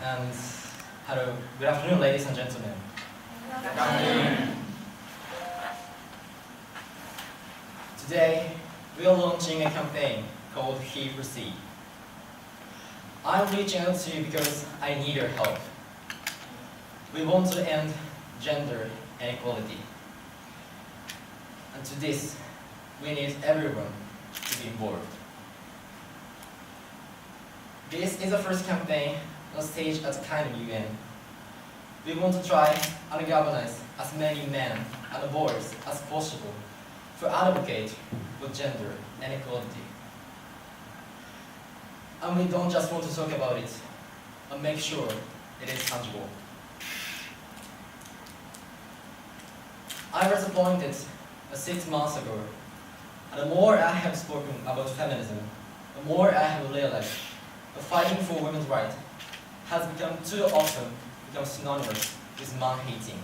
And hello, good afternoon, ladies and gentlemen. Good afternoon. Today, we are launching a campaign called K.U.E.L. I'm reaching out to you because I need your help. We want to end gender inequality. And to this, we need everyone to be involved. This is the first campaign on stage at K.U.E.L. We want to try and galvanize as many men and boys as possible to advocate for gender inequality. And we don't just want to talk about it, but make sure it is tangible. I was appointed 6 months ago, and the more I have spoken about feminism, the more I have realized that fighting for women's rights has become too often synonymous with man-hating.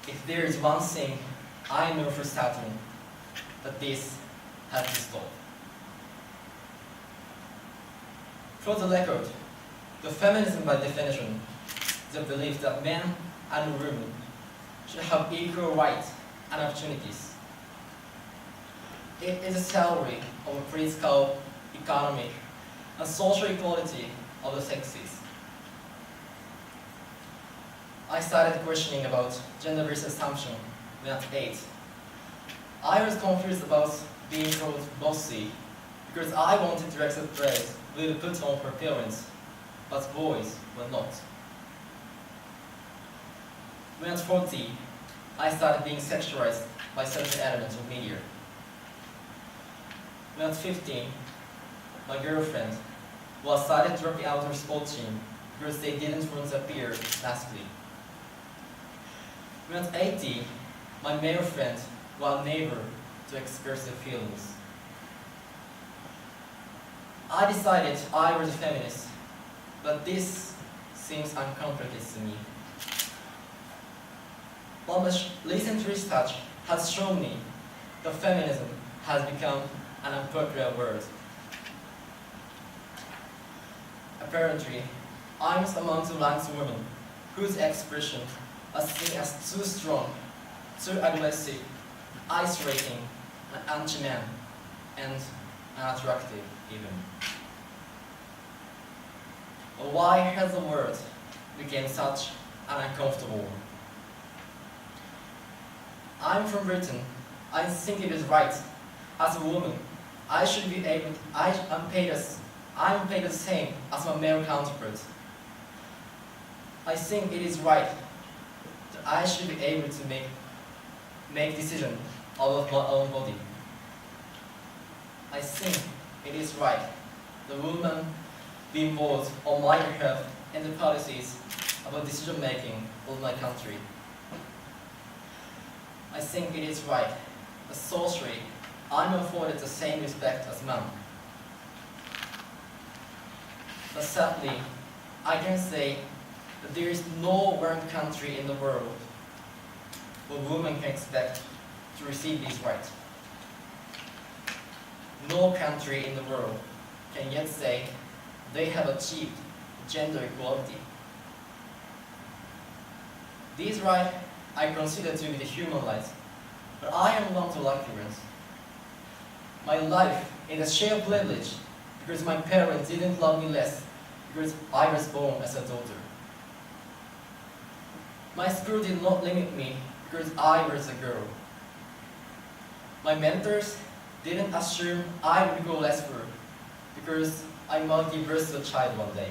If there is one thing I know for certain, that this has to stop. For the record, the feminism by definition is the belief that men and women should have equal rights and opportunities. It is a theory of political, economic, and social equality of the sexes. I started questioning about gender-based assumption when at 8. I was confused about being called bossy because I wanted to accept praise we would put on for parents, but boys were not. When at 40, I started being sexualized by certain elements of media. When at 15, my girlfriend started dropping out of her sports team because they didn't want to appear masculine. When at 80, my male friend was unable to express their feelings. I decided I was a feminist, but this seems uncomplicated to me. But my recent research has shown me that feminism has become an unpopular word. Apparently, I'm among the ranks of women whose expression are seen as too strong, too aggressive, isolating, and anti-man, and unattractive even. But why has the word become such an uncomfortable one? I'm from Britain. I think it is right. As a woman, I should be able. I'm paid the same as my male counterpart. I think it is right that I should be able to make decisions out of my own body. I think it is right the woman be involved on my behalf in the policies about decision making of my country. I think it is right that socially I'm afforded the same respect as men. But sadly, I can say that there is no one country in the world where women can expect to receive these rights. No country in the world can yet say they have achieved gender equality. These rights I consider to be the human rights, but I am not the lucky ones. My life is a shared privilege because my parents didn't love me less because I was born as a daughter. My school did not limit me because I was a girl. My mentors didn't assume I would go less far because I might give birth to a child one day.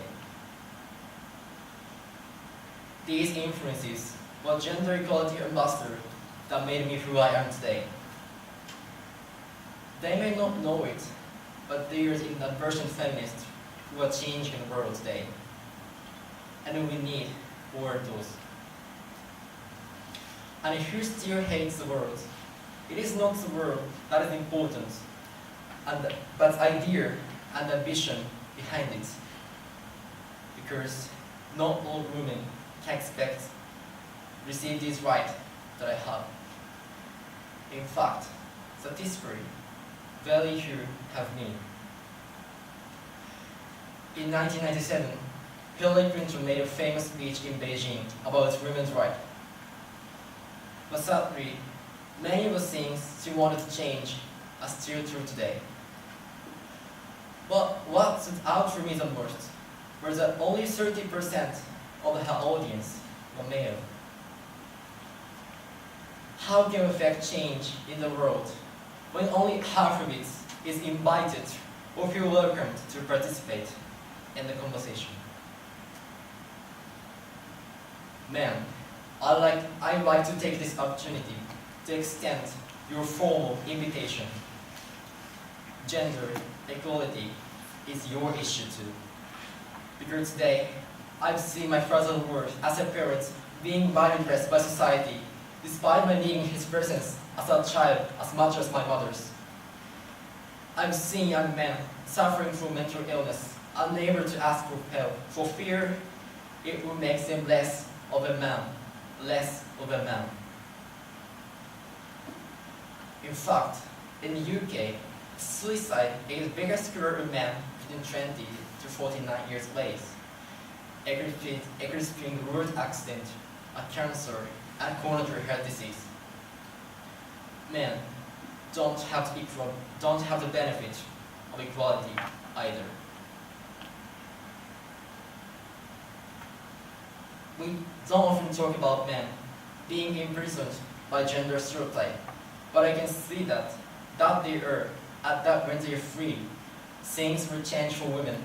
These influences were gender equality ambassadors that made me who I am today. They may not know it, but there is an adversion feminists who are changing the world today. And we need more of those. And who still hates the world? It is not the world that is important, but idea and ambition behind it. Because not all women can expect to receive these rights that I have. In fact, statistically, very few have me. In 1997, Hillary Clinton made a famous speech in Beijing about women's rights. But sadly, many of the things she wanted to change are still true today. But what stood out for me the most was that only 30% of her audience were male. How can we affect change in the world when only half of it is invited or feel welcomed to participate in the conversation? Men, I'd like to take this opportunity to extend your formal invitation. Gender equality is your issue too. Because today, I've seen my father's worth as a parent being bypassed by society, despite my needing his presence as a child as much as my mother's. I've seen young men suffering from mental illness, unable to ask for help, for fear it will make them less of a man. In fact, in the UK, suicide is the biggest killer of men between 20 to 49 years of age. Extreme road accident, a cancer, and coronary heart disease. Men don't have the benefit of equality either. We don't often talk about men being imprisoned by gender stereotype, but I can see that they are, at that when they are free, things will change for women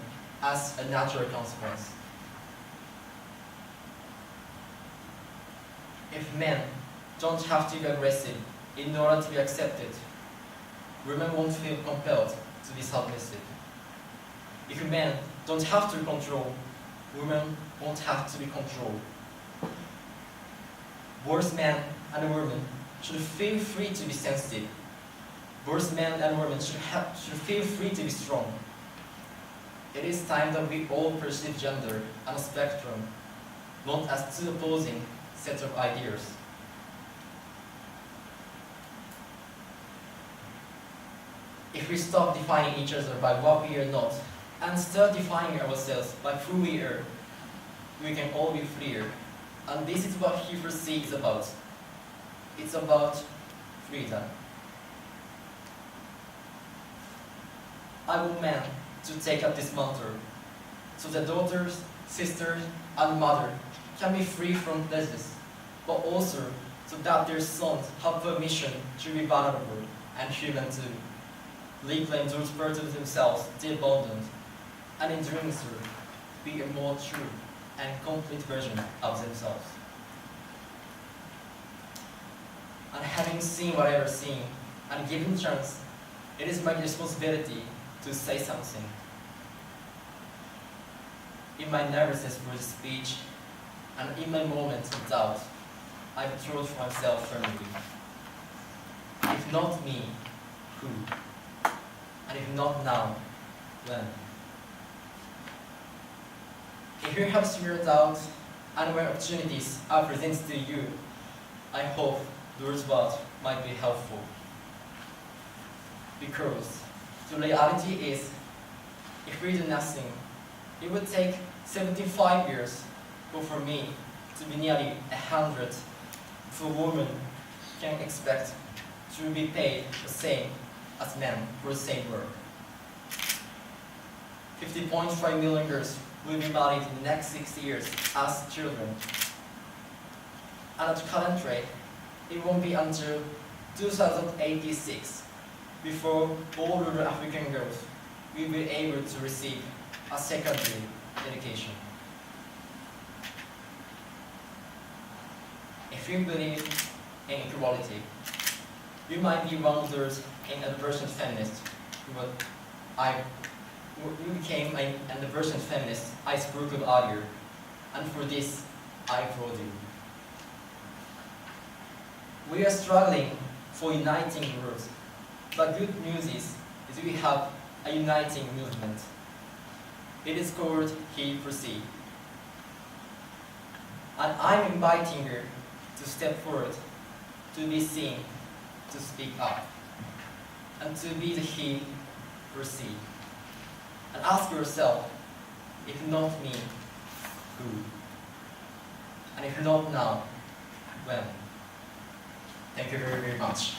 as a natural consequence. If men don't have to be aggressive in order to be accepted, women won't feel compelled to be submissive. If men don't have to control, women won't have to be controlled. Both men and women should feel free to be sensitive. Both men and women should feel free to be strong. It is time that we all perceive gender on a spectrum, not as two opposing sets of ideas. If we stop defining each other by what we are not, and start defining ourselves by who we are, we can all be freer. And this is what He4C is about. It's about freedom. I want men to take up this mantra, so that daughters, sisters, and mother can be free from prejudice, but also so that their sons have permission to be vulnerable and human too, reclaim those parts of themselves they abandoned, and in doing so, be a more true and complete version of themselves. And having seen what I have seen, and given chance, it is my responsibility to say something. In my nervousness for the speech, and in my moments of doubt, I told myself firmly, if not me, who? And if not now, when? If you have severe doubt, and when opportunities are presented to you, I hope those words might be helpful. Because the reality is, if we do nothing, it would take 75 years for me to be nearly 100 if a woman can expect to be paid the same as men for the same work. 50.5 million girls will be married in the next 6 years as children. And at the current rate, it won't be until 2086 before all rural African girls will be able to receive a secondary education. If you believe in equality, you might be one of those anti-abortion feminists who became an anti-abortion feminist I spoke of earlier, and for this, I applaud you. We are struggling for uniting words, but good news is we have a uniting movement. It is called He4C. And I'm inviting her to step forward, to be seen, to speak up, and to be the He4C. And ask yourself, If not me, who? And if not now, when? Thank you very, very much.